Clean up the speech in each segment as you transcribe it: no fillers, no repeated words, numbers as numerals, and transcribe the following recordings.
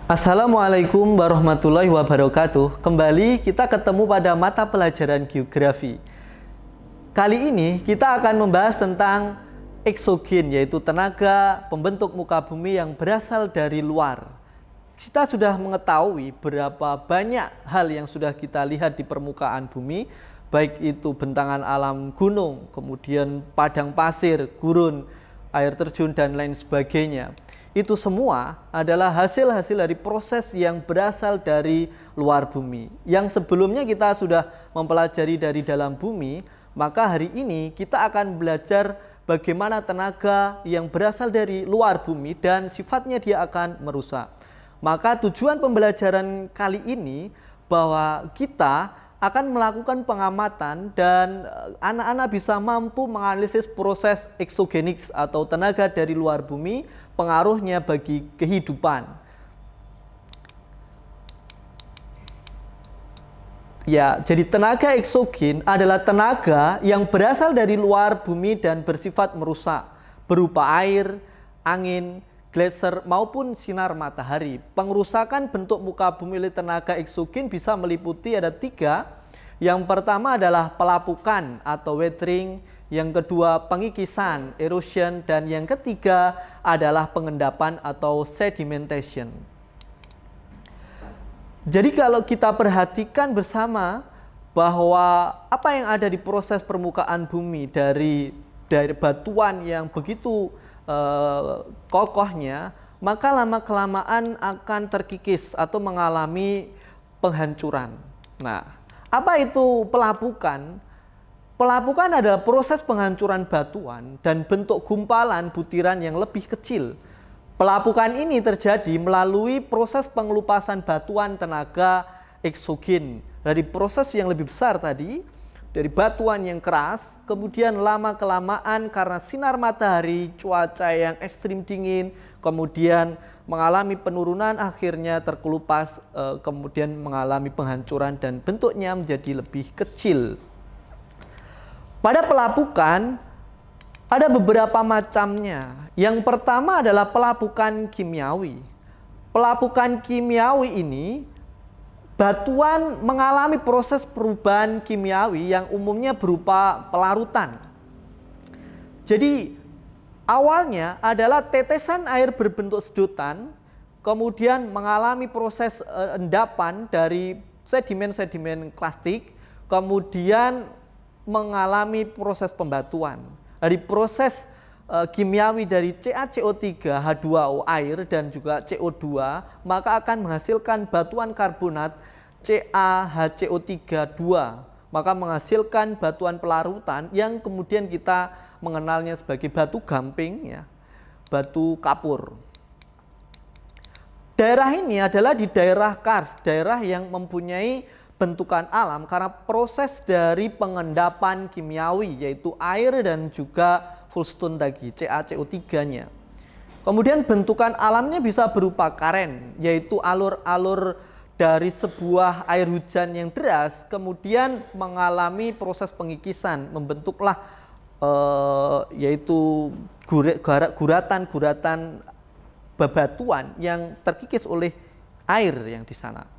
Assalamualaikum warahmatullahi wabarakatuh. Kembali kita ketemu pada mata pelajaran geografi. Kali ini kita akan membahas tentang eksogen, yaitu tenaga pembentuk muka bumi yang berasal dari luar. Kita sudah mengetahui berapa banyak hal yang sudah kita lihat di permukaan bumi, baik itu bentangan alam gunung, kemudian padang pasir, gurun, air terjun, dan lain sebagainya. Itu semua adalah hasil-hasil dari proses yang berasal dari luar bumi. Yang sebelumnya kita sudah mempelajari dari dalam bumi, maka hari ini kita akan belajar bagaimana tenaga yang berasal dari luar bumi dan sifatnya dia akan merusak. Maka tujuan pembelajaran kali ini bahwa kita akan melakukan pengamatan dan anak-anak bisa mampu menganalisis proses eksogenik atau tenaga dari luar bumi, pengaruhnya bagi kehidupan. Ya, jadi tenaga eksogen adalah tenaga yang berasal dari luar bumi dan bersifat merusak, berupa air, angin, gletser maupun sinar matahari. Pengerusakan bentuk muka bumi oleh tenaga eksogen bisa meliputi ada 3. Yang pertama adalah pelapukan atau weathering, yang kedua pengikisan, erosion, dan yang ketiga adalah pengendapan atau sedimentation. Jadi kalau kita perhatikan bersama bahwa apa yang ada di proses permukaan bumi dari batuan yang begitu kokohnya, maka lama-kelamaan akan terkikis atau mengalami penghancuran. Nah, apa itu pelapukan? Pelapukan adalah proses penghancuran batuan dan bentuk gumpalan butiran yang lebih kecil. Pelapukan ini terjadi melalui proses pengelupasan batuan tenaga eksogen dari proses yang lebih besar tadi, dari batuan yang keras, kemudian lama-kelamaan karena sinar matahari, cuaca yang ekstrim dingin, kemudian mengalami penurunan, akhirnya terkelupas, kemudian mengalami penghancuran dan bentuknya menjadi lebih kecil. Pada pelapukan ada beberapa macamnya. Yang pertama adalah pelapukan kimiawi. Pelapukan kimiawi ini batuan mengalami proses perubahan kimiawi yang umumnya berupa pelarutan. Jadi awalnya adalah tetesan air berbentuk sedotan, kemudian mengalami proses endapan dari sedimen-sedimen klastik, kemudian mengalami proses pembatuan. Dari proses kimiawi dari CaCO3, H2O air dan juga CO2, maka akan menghasilkan batuan karbonat CaHCO3 2, maka menghasilkan batuan pelarutan yang kemudian kita mengenalnya sebagai batu gamping, ya, batu kapur. Daerah ini adalah di daerah kars, daerah yang mempunyai bentukan alam karena proses dari pengendapan kimiawi, yaitu air dan juga fullstone tadi, CaCO3-nya. Kemudian bentukan alamnya bisa berupa karen, yaitu alur-alur dari sebuah air hujan yang deras, kemudian mengalami proses pengikisan, membentuklah yaitu guratan-guratan bebatuan yang terkikis oleh air yang di sana.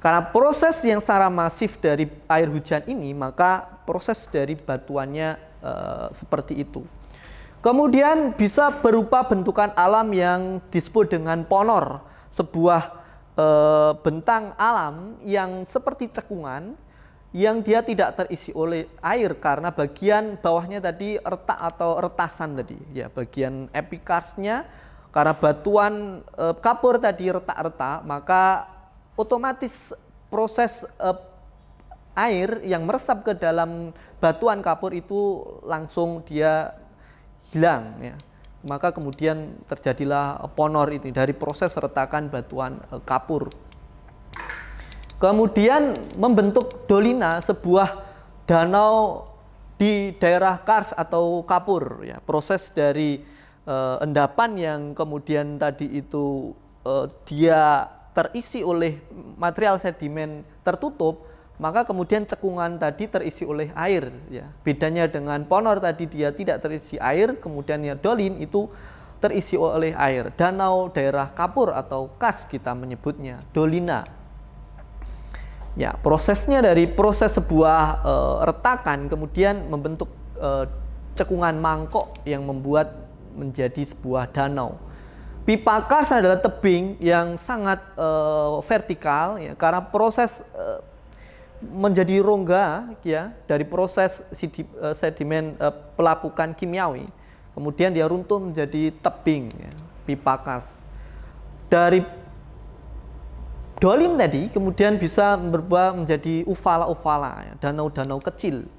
Karena proses yang secara masif dari air hujan ini, maka proses dari batuannya seperti itu. Kemudian bisa berupa bentukan alam yang disebut dengan ponor, sebuah bentang alam yang seperti cekungan, yang dia tidak terisi oleh air karena bagian bawahnya tadi retak atau retasan tadi, ya, bagian epikarsnya, karena batuan kapur tadi retak-retak, maka otomatis proses air yang meresap ke dalam batuan kapur itu langsung dia hilang ya. Maka kemudian terjadilah ponor itu dari proses retakan batuan kapur. Kemudian membentuk dolina, sebuah danau di daerah kars atau kapur ya. Proses dari endapan yang kemudian tadi itu dia terisi oleh material sedimen tertutup, maka kemudian cekungan tadi terisi oleh air ya. Bedanya dengan ponor tadi dia tidak terisi air, kemudian ya dolin itu terisi oleh air. Danau daerah kapur atau kars kita menyebutnya dolina. Ya, prosesnya dari proses sebuah retakan kemudian membentuk cekungan mangkok yang membuat menjadi sebuah danau. Pipa kars adalah tebing yang sangat vertikal ya, karena proses menjadi rongga ya dari proses sedimen pelapukan kimiawi, kemudian dia runtuh menjadi tebing ya, pipa kars. Dari dolin tadi kemudian bisa berubah menjadi uvala-uvala ya, danau-danau kecil.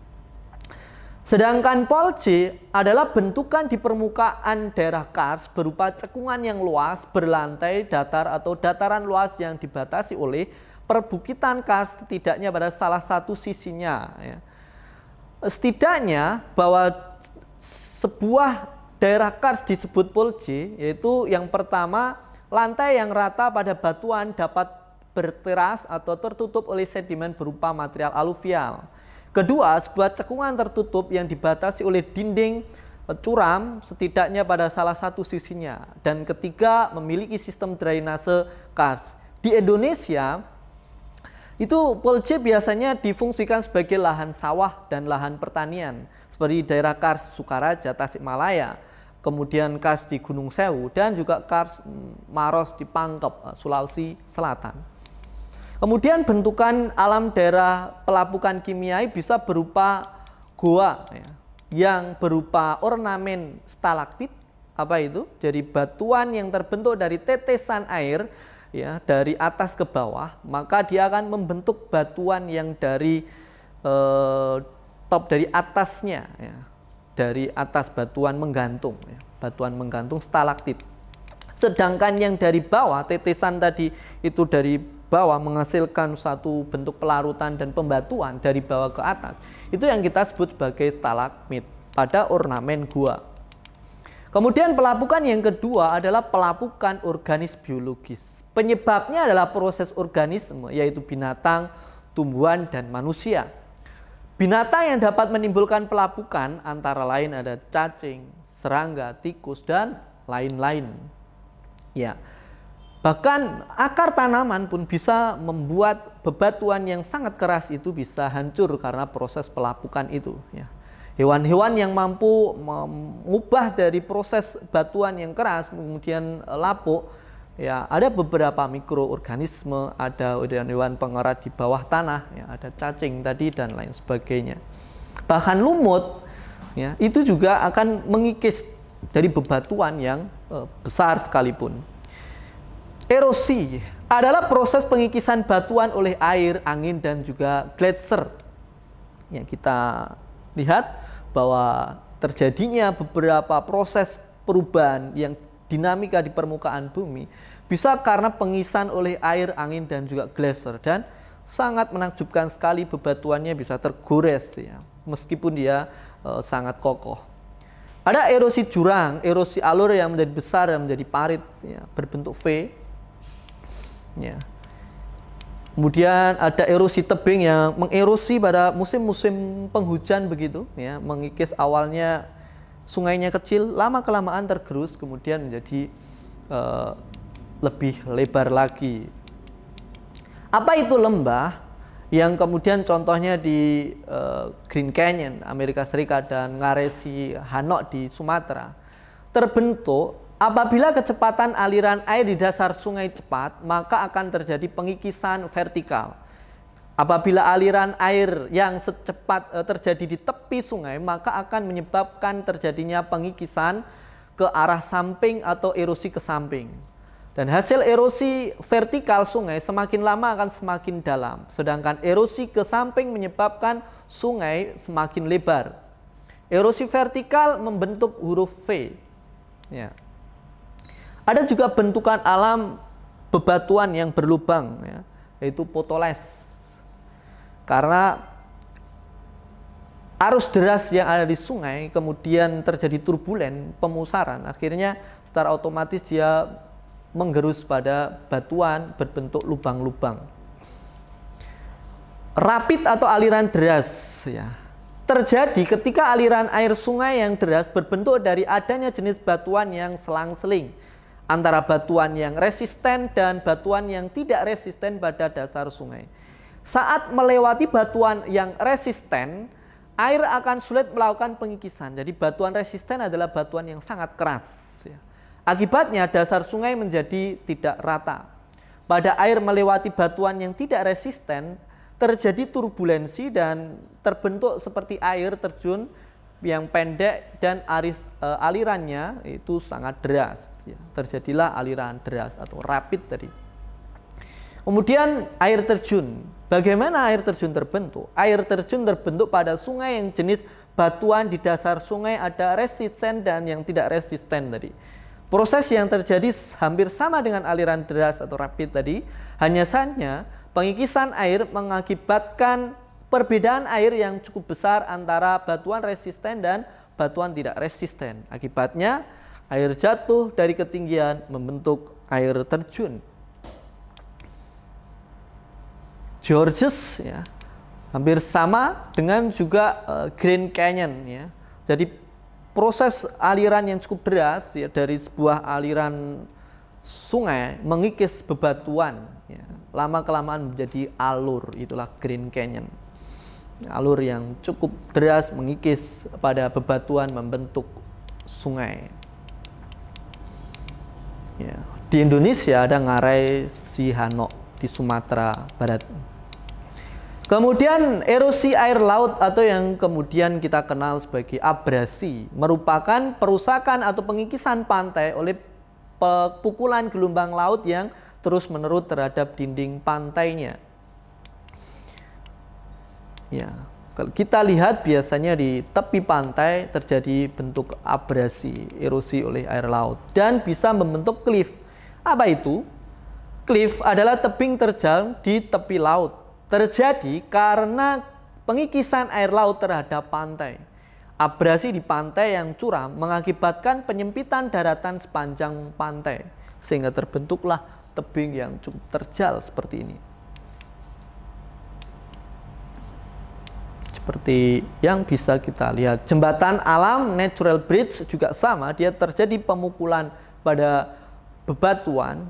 Sedangkan polje adalah bentukan di permukaan daerah kars berupa cekungan yang luas, berlantai, datar atau dataran luas yang dibatasi oleh perbukitan kars setidaknya pada salah satu sisinya ya. Setidaknya bahwa sebuah daerah kars disebut polje, yaitu yang pertama lantai yang rata pada batuan dapat berteras atau tertutup oleh sedimen berupa material aluvial. Kedua, sebuah cekungan tertutup yang dibatasi oleh dinding curam setidaknya pada salah satu sisinya. Dan ketiga, memiliki sistem drainase kars. Di Indonesia itu polje biasanya difungsikan sebagai lahan sawah dan lahan pertanian seperti daerah kars Sukaraja, Tasikmalaya, kemudian kars di Gunung Sewu, dan juga kars Maros di Pangkep, Sulawesi Selatan. Kemudian bentukan alam daerah pelapukan kimiawi bisa berupa goa ya, yang berupa ornamen stalaktit, apa itu? Jadi batuan yang terbentuk dari tetesan air ya dari atas ke bawah, maka dia akan membentuk batuan yang dari top dari atasnya ya, dari atas batuan menggantung ya, batuan menggantung stalaktit. Sedangkan yang dari bawah, tetesan tadi itu dari bawah menghasilkan satu bentuk pelarutan dan pembatuan dari bawah ke atas, itu yang kita sebut sebagai stalagmit pada ornamen gua. Kemudian pelapukan yang kedua adalah pelapukan organis biologis. Penyebabnya adalah proses organisme, yaitu binatang, tumbuhan, dan manusia. Binatang yang dapat menimbulkan pelapukan antara lain ada cacing, serangga, tikus, dan lain-lain. Ya. Bahkan akar tanaman pun bisa membuat bebatuan yang sangat keras itu bisa hancur karena proses pelapukan itu ya. Hewan-hewan yang mampu mengubah dari proses batuan yang keras kemudian lapuk ya, ada beberapa mikroorganisme, ada hewan-hewan pengerat di bawah tanah ya, ada cacing tadi dan lain sebagainya. Bahkan lumut ya, itu juga akan mengikis dari bebatuan yang besar sekalipun. Erosi adalah proses pengikisan batuan oleh air, angin, dan juga gletser. Ya, kita lihat bahwa terjadinya beberapa proses perubahan yang dinamika di permukaan bumi bisa karena pengisan oleh air, angin, dan juga gletser, dan sangat menakjubkan sekali bebatuannya bisa tergores ya, meskipun dia sangat kokoh. Ada erosi jurang, erosi alur yang menjadi besar dan menjadi parit ya, berbentuk V. Ya. Kemudian ada erosi tebing yang mengerosi pada musim-musim penghujan begitu ya, mengikis awalnya sungainya kecil, lama kelamaan tergerus kemudian menjadi lebih lebar lagi. Apa itu lembah? Yang kemudian contohnya di Green Canyon Amerika Serikat dan Ngaresi Hanok di Sumatera terbentuk apabila kecepatan aliran air di dasar sungai cepat, maka akan terjadi pengikisan vertikal. Apabila aliran air yang secepat terjadi di tepi sungai, maka akan menyebabkan terjadinya pengikisan ke arah samping atau erosi ke samping. Dan hasil erosi vertikal sungai semakin lama akan semakin dalam, sedangkan erosi ke samping menyebabkan sungai semakin lebar. Erosi vertikal membentuk huruf V. Ya. Ada juga bentukan alam bebatuan yang berlubang, ya, yaitu potoles. Karena arus deras yang ada di sungai kemudian terjadi turbulen, pemusaran, akhirnya secara otomatis dia menggerus pada batuan berbentuk lubang-lubang. Rapid atau aliran deras, ya, terjadi ketika aliran air sungai yang deras berbentuk dari adanya jenis batuan yang selang-seling antara batuan yang resisten dan batuan yang tidak resisten pada dasar sungai. Saat melewati batuan yang resisten, air akan sulit melakukan pengikisan. Jadi batuan resisten adalah batuan yang sangat keras. Akibatnya dasar sungai menjadi tidak rata. Pada air melewati batuan yang tidak resisten, terjadi turbulensi dan terbentuk seperti air terjun yang pendek dan alirannya itu sangat deras. Terjadilah aliran deras atau rapid tadi. Kemudian air terjun. Bagaimana air terjun terbentuk? Air terjun terbentuk pada sungai yang jenis batuan di dasar sungai ada resisten dan yang tidak resisten tadi. Proses yang terjadi hampir sama dengan aliran deras atau rapid tadi, hanya saja pengikisan air mengakibatkan perbedaan air yang cukup besar antara batuan resisten dan batuan tidak resisten. Akibatnya air jatuh dari ketinggian membentuk air terjun. Georges, ya, hampir sama dengan juga Grand Canyon, ya. Jadi proses aliran yang cukup deras, ya, dari sebuah aliran sungai mengikis bebatuan, ya, lama-kelamaan menjadi alur, itulah Grand Canyon. Alur yang cukup deras mengikis pada bebatuan membentuk sungai. Ya, di Indonesia ada Ngarai Sihanouk di Sumatera Barat. Kemudian erosi air laut atau yang kemudian kita kenal sebagai abrasi merupakan perusakan atau pengikisan pantai oleh pukulan gelombang laut yang terus-menerus terhadap dinding pantainya. Ya, kalau kita lihat biasanya di tepi pantai terjadi bentuk abrasi, erosi oleh air laut dan bisa membentuk cliff. Apa itu? Cliff adalah tebing terjal di tepi laut. Terjadi karena pengikisan air laut terhadap pantai. Abrasi di pantai yang curam mengakibatkan penyempitan daratan sepanjang pantai, sehingga terbentuklah tebing yang cukup terjal seperti ini. Seperti yang bisa kita lihat, jembatan alam natural bridge juga sama, dia terjadi pemukulan pada bebatuan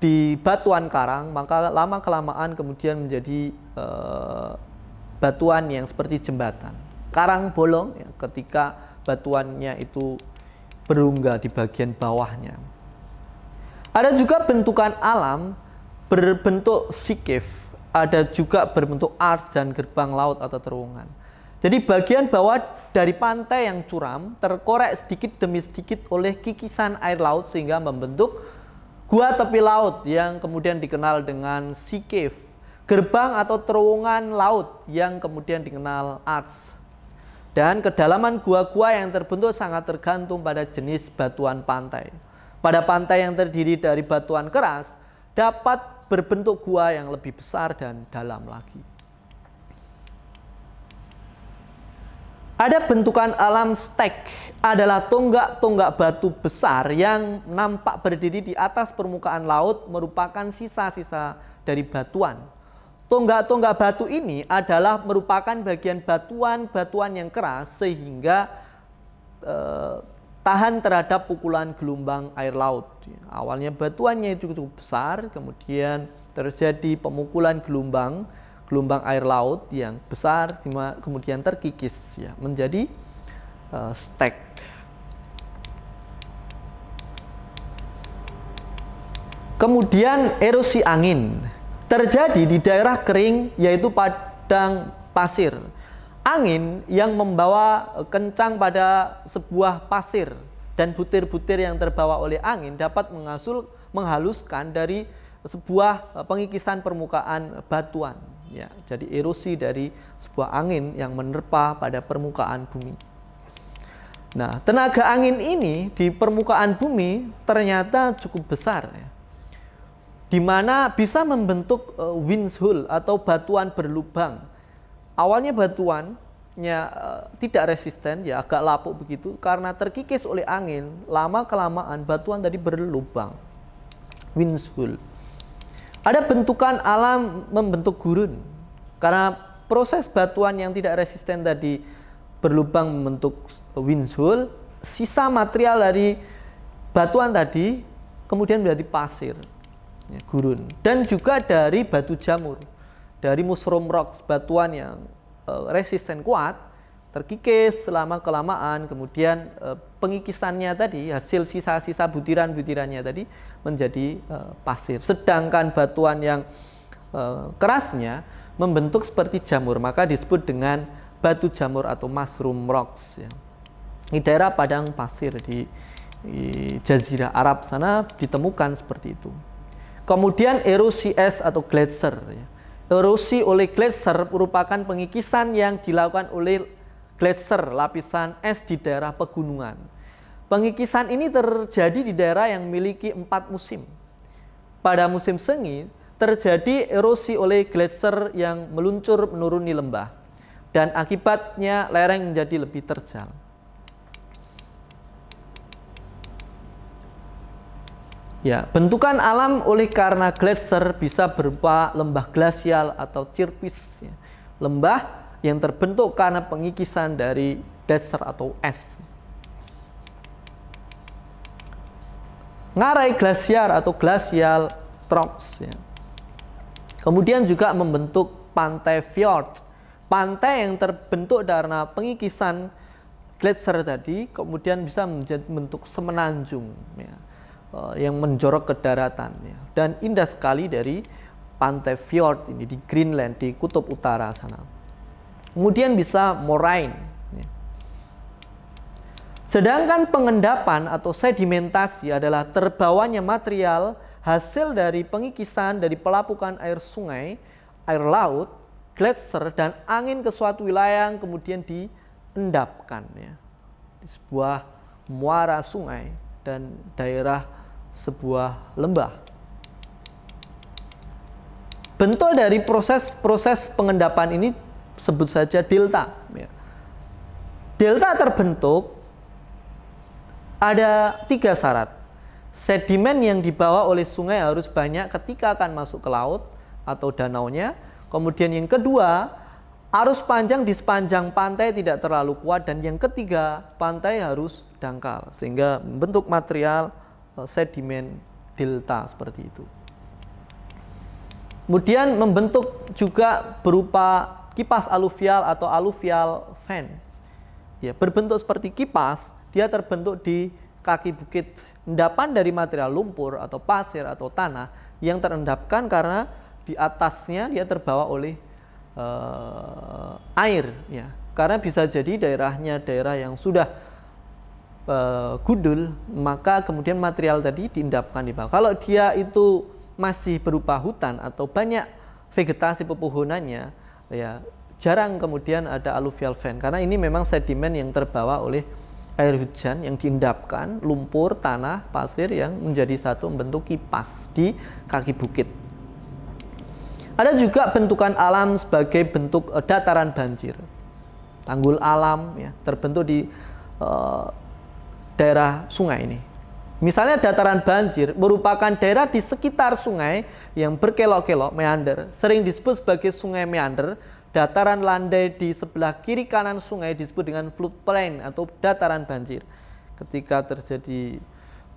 di batuan karang, maka lama-kelamaan kemudian menjadi batuan yang seperti jembatan. Karang bolong, ya, ketika batuannya itu berunggah di bagian bawahnya. Ada juga bentukan alam berbentuk sea cave, ada juga berbentuk arch dan gerbang laut atau terowongan. Jadi bagian bawah dari pantai yang curam terkorek sedikit demi sedikit oleh kikisan air laut sehingga membentuk gua tepi laut yang kemudian dikenal dengan sea cave, gerbang atau terowongan laut yang kemudian dikenal arch. Dan kedalaman gua-gua yang terbentuk sangat tergantung pada jenis batuan pantai. Pada pantai yang terdiri dari batuan keras, dapat berbentuk gua yang lebih besar dan dalam lagi. Ada bentukan alam stek, adalah tonggak-tonggak batu besar yang nampak berdiri di atas permukaan laut merupakan sisa-sisa dari batuan. Tonggak-tonggak batu ini adalah merupakan bagian batuan-batuan yang keras sehingga tahan terhadap pukulan gelombang air laut. Awalnya batuannya itu cukup besar, kemudian terjadi pemukulan gelombang air laut yang besar, kemudian terkikis, ya, menjadi stek. Kemudian erosi angin terjadi di daerah kering, yaitu padang pasir. Angin yang membawa kencang pada sebuah pasir dan butir-butir yang terbawa oleh angin dapat menghaluskan dari sebuah pengikisan permukaan batuan. Ya, jadi erosi dari sebuah angin yang menerpa pada permukaan bumi. Nah, tenaga angin ini di permukaan bumi ternyata cukup besar, ya, di mana bisa membentuk windhole atau batuan berlubang. Awalnya batuannya tidak resisten, ya agak lapuk begitu, karena terkikis oleh angin. Lama kelamaan batuan tadi berlubang, windhole. Ada bentukan alam membentuk gurun, karena proses batuan yang tidak resisten tadi berlubang membentuk windhole, sisa material dari batuan tadi kemudian menjadi pasir, ya, gurun. Dan juga dari batu jamur, dari mushroom rocks, batuan yang resisten kuat, terkikis selama kelamaan, kemudian pengikisannya tadi, hasil sisa-sisa butiran-butirannya tadi menjadi pasir. Sedangkan batuan yang kerasnya membentuk seperti jamur, maka disebut dengan batu jamur atau mushroom rocks. Ya. Di daerah padang pasir di Jazirah Arab sana ditemukan seperti itu. Kemudian erosi es atau gletser. Ya. Erosi oleh gletser merupakan pengikisan yang dilakukan oleh gletser, lapisan es di daerah pegunungan. Pengikisan ini terjadi di daerah yang memiliki 4 musim. Pada musim semi, terjadi erosi oleh gletser yang meluncur menuruni lembah, dan akibatnya lereng menjadi lebih terjal. Ya, bentukan alam oleh karena gletser bisa berupa lembah glasial atau cirpis, ya. Lembah yang terbentuk karena pengikisan dari gletser atau es. Ngarai glasiar atau glacial troughs, ya. Kemudian juga membentuk pantai fjord, pantai yang terbentuk karena pengikisan gletser tadi kemudian bisa menjadi bentuk semenanjung, ya, yang menjorok ke daratan, ya. Dan indah sekali dari pantai fjord ini di Greenland, di kutub utara sana. Kemudian bisa moraine. Sedangkan pengendapan atau sedimentasi adalah terbawanya material hasil dari pengikisan dari pelapukan air sungai, air laut, gletser, dan angin ke suatu wilayah yang kemudian diendapkan, ya, di sebuah muara sungai dan daerah sebuah lembah. Bentuk dari proses pengendapan ini sebut saja delta. Ya. Delta terbentuk ada 3 syarat. Sedimen yang dibawa oleh sungai harus banyak ketika akan masuk ke laut atau danaunya. Kemudian yang kedua, arus panjang di sepanjang pantai tidak terlalu kuat. Dan yang ketiga, pantai harus dangkal sehingga membentuk material sedimen delta seperti itu. Kemudian membentuk juga berupa kipas aluvial atau alluvial vents. Ya, berbentuk seperti kipas. Dia terbentuk di kaki bukit, endapan dari material lumpur atau pasir atau tanah yang terendapkan karena di atasnya dia terbawa oleh air, ya. Karena bisa jadi daerahnya daerah yang sudah gundul, maka kemudian material tadi diendapkan di bawah. Kalau dia itu masih berupa hutan atau banyak vegetasi pepohonannya, ya jarang kemudian ada alluvial vent, karena ini memang sedimen yang terbawa oleh air hujan yang diendapkan, lumpur, tanah, pasir yang menjadi satu membentuk kipas di kaki bukit. Ada juga bentukan alam sebagai bentuk dataran banjir. Tanggul alam, ya, terbentuk di daerah sungai ini. Misalnya dataran banjir merupakan daerah di sekitar sungai yang berkelok-kelok, meander, sering disebut sebagai sungai meander. Dataran landai di sebelah kiri kanan sungai disebut dengan floodplain atau dataran banjir. Ketika terjadi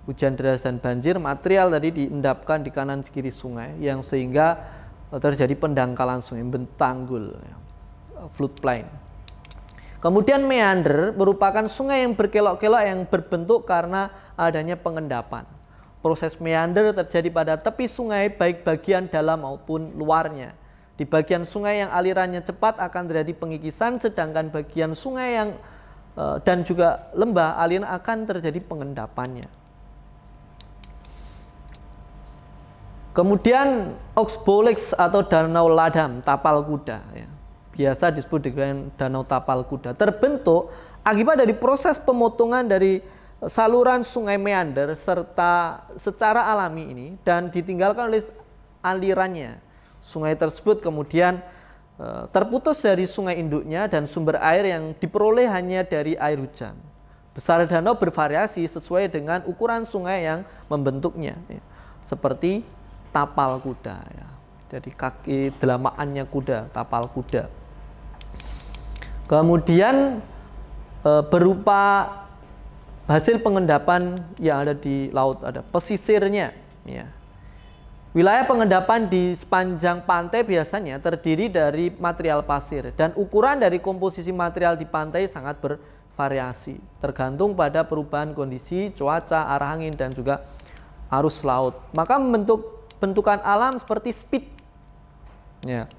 hujan deras dan banjir, material tadi diendapkan di kanan kiri sungai yang sehingga terjadi pendangkalan sungai, bentanggul, ya, floodplain. Kemudian meander merupakan sungai yang berkelok-kelok yang berbentuk karena adanya pengendapan. Proses meander terjadi pada tepi sungai baik bagian dalam maupun luarnya. Di bagian sungai yang alirannya cepat akan terjadi pengikisan, sedangkan bagian sungai yang dan juga lembah, aliran akan terjadi pengendapannya. Kemudian Oxbolex atau Danau Ladam Tapal Kuda, ya, biasa disebut dengan Danau Tapal Kuda, terbentuk akibat dari proses pemotongan dari saluran sungai meander serta secara alami ini dan ditinggalkan oleh alirannya. Sungai tersebut kemudian terputus dari sungai induknya dan sumber air yang diperoleh hanya dari air hujan. Besar danau bervariasi sesuai dengan ukuran sungai yang membentuknya, ya, seperti tapal kuda, ya. Jadi kaki delamaannya kuda, tapal kuda. Kemudian berupa hasil pengendapan yang ada di laut, ada pesisirnya, ya. Wilayah pengendapan di sepanjang pantai biasanya terdiri dari material pasir dan ukuran dari komposisi material di pantai sangat bervariasi tergantung pada perubahan kondisi cuaca, arah angin dan juga arus laut. Maka membentuk bentukan alam seperti speed. Ya.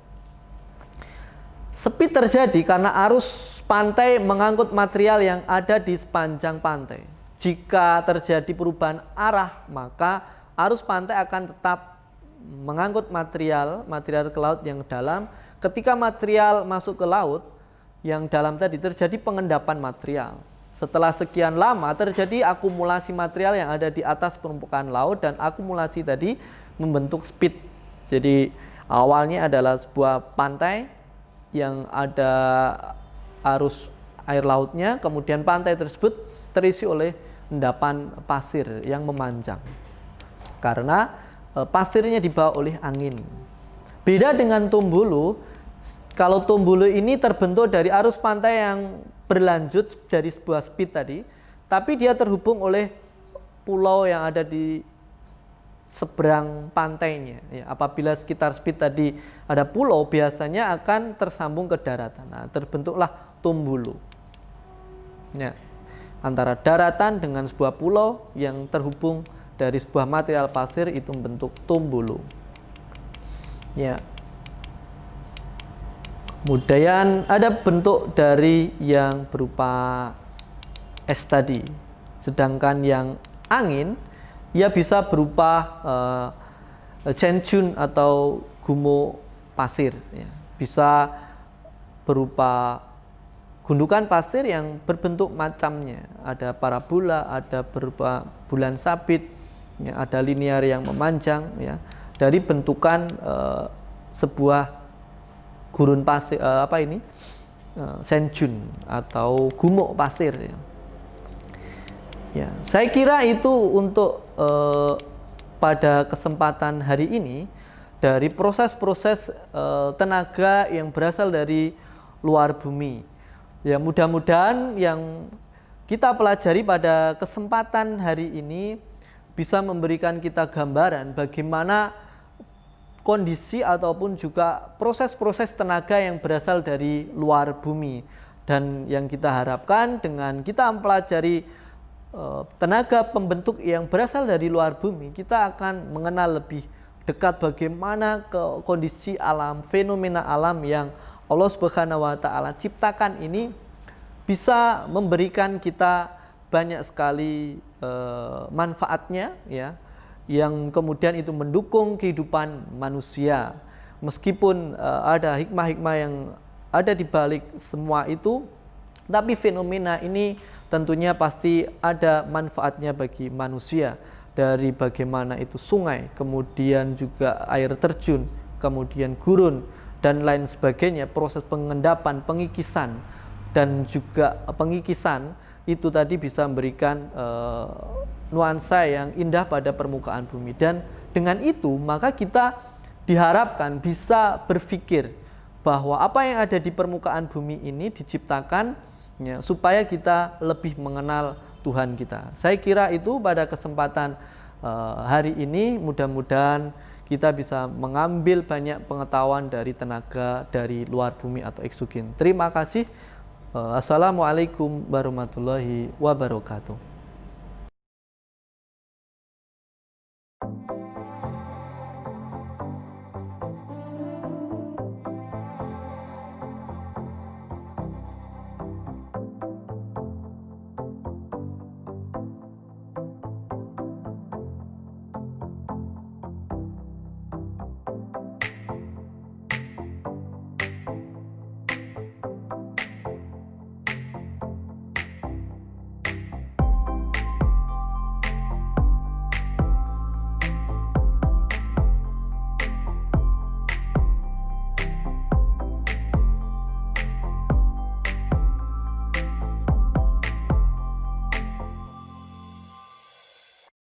Speed terjadi karena arus pantai mengangkut material yang ada di sepanjang pantai. Jika terjadi perubahan arah, maka arus pantai akan tetap mengangkut material ke laut yang dalam. Ketika material masuk ke laut yang dalam tadi, terjadi pengendapan material. Setelah sekian lama terjadi akumulasi material yang ada di atas permukaan laut dan akumulasi tadi membentuk speed. Jadi awalnya adalah sebuah pantai yang ada arus air lautnya, kemudian pantai tersebut terisi oleh endapan pasir yang memanjang karena pasirnya dibawa oleh angin. Beda dengan Tumbulu. Kalau Tumbulu ini terbentuk dari arus pantai yang berlanjut dari sebuah speed tadi, tapi dia terhubung oleh pulau yang ada di seberang pantainya, ya. Apabila sekitar speed tadi ada pulau, biasanya akan tersambung ke daratan. Nah, terbentuklah Tumbulu, ya, antara daratan dengan sebuah pulau yang terhubung dari sebuah material pasir, itu membentuk Tumbulu, ya. Kemudian ada bentuk dari yang berupa es tadi, sedangkan yang angin ia bisa berupa senjun atau gumo pasir, ya. Bisa berupa gundukan pasir yang berbentuk macamnya, ada parabola, ada berupa bulan sabit, ya, ada linear yang memanjang, ya, dari bentukan sebuah gurun pasir, senjun atau gumo pasir, ya. Ya, saya kira itu untuk pada kesempatan hari ini dari proses-proses tenaga yang berasal dari luar bumi. Ya, mudah-mudahan yang kita pelajari pada kesempatan hari ini bisa memberikan kita gambaran bagaimana kondisi ataupun juga proses-proses tenaga yang berasal dari luar bumi. Dan yang kita harapkan dengan kita mempelajari tenaga pembentuk yang berasal dari luar bumi, kita akan mengenal lebih dekat bagaimana kondisi alam, fenomena alam yang Allah Subhanahu wa Ta'ala ciptakan ini bisa memberikan kita banyak sekali manfaatnya, ya, yang kemudian itu mendukung kehidupan manusia. Meskipun ada hikmah-hikmah yang ada di balik semua itu, tapi fenomena ini tentunya pasti ada manfaatnya bagi manusia, dari bagaimana itu sungai, kemudian juga air terjun, kemudian gurun dan lain sebagainya, proses pengendapan, pengikisan dan juga pengikisan itu tadi bisa memberikan nuansa yang indah pada permukaan bumi. Dan dengan itu maka kita diharapkan bisa berpikir bahwa apa yang ada di permukaan bumi ini diciptakan, ya, supaya kita lebih mengenal Tuhan kita. Saya kira itu pada kesempatan hari ini, mudah-mudahan kita bisa mengambil banyak pengetahuan dari tenaga dari luar bumi atau eksogen. Terima kasih. Assalamualaikum warahmatullahi wabarakatuh.